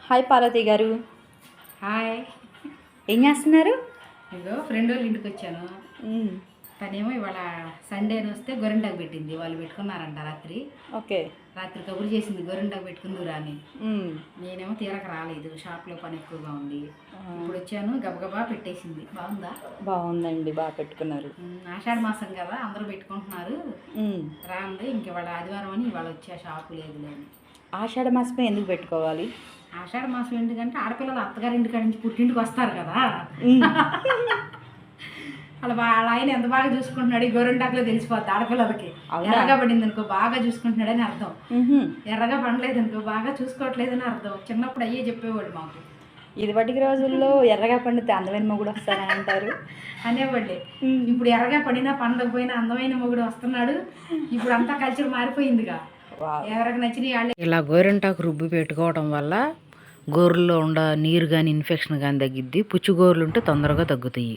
Hi Parvati గారు. Hi. ఏం చేస్తున్నారు? ఇగో ఫ్రెండ్ వాళ్ళ ఇంటికి వచ్చాను. తనేమో ఇవాళ సండే అని వస్తే గొరింటాకు పెట్టింది. వాళ్ళు పెట్టుకున్నారంట రాత్రి. ఓకే. రాత్రి కబురు చేసింది గొరింటాకు పెట్టుకుందురా అని. నేనేమో తీరక రాలేదు, షాప్లో పని ఎక్కువగా ఉంది. ఇప్పుడు వచ్చాను, గబగబా పెట్టేసింది. బాగుందా? బాగుందండి, బాగా పెట్టుకున్నారు. ఆషాఢ మాసం కదా, అందరూ పెట్టుకుంటున్నారు. రాంది ఇంక ఇవాళ ఆదివారం అని ఇవాళ వచ్చా, షాపు లేదు లేదు. ఆషాఢ మాసమే ఎందుకు పెట్టుకోవాలి? ఆషాఢ మాసం ఎందుకంటే ఆడపిల్లలు అత్తగారింటికాడ నుంచి పుట్టింటికి వస్తారు కదా. వాళ్ళ ఆయన ఎంత బాగా చూసుకుంటున్నాడు, ఈ గోరింటాకులో తెలిసిపోద్ది ఆడపిల్లలకి. ఎర్రగా పడింది అనుకో బాగా చూసుకుంటున్నాడని అర్థం. ఎర్రగా పడలేదు అనుకో బాగా చూసుకోవట్లేదని అర్థం. చిన్నప్పుడు అయ్యే చెప్పేవాడు మాకు. ఇదివటికి రోజుల్లో ఎర్రగా పండితే అందమైన మొగుడు వస్తారని అంటారు అనేవాళ్ళే. ఇప్పుడు ఎర్రగా పడినా పండకపోయినా అందమైన మొగుడు వస్తున్నాడు. ఇప్పుడు అంతా కల్చర్ మారిపోయిందిగా. ఎవరికి నచ్చిన ఇలా గోరింటాకు రుబ్బి పెట్టుకోవడం వల్ల గోరుల్లో ఉండ నీరు కానీ ఇన్ఫెక్షన్ కానీ తగ్గిద్ది. పుచ్చు గోర్లు ఉంటే తొందరగా తగ్గుతాయి.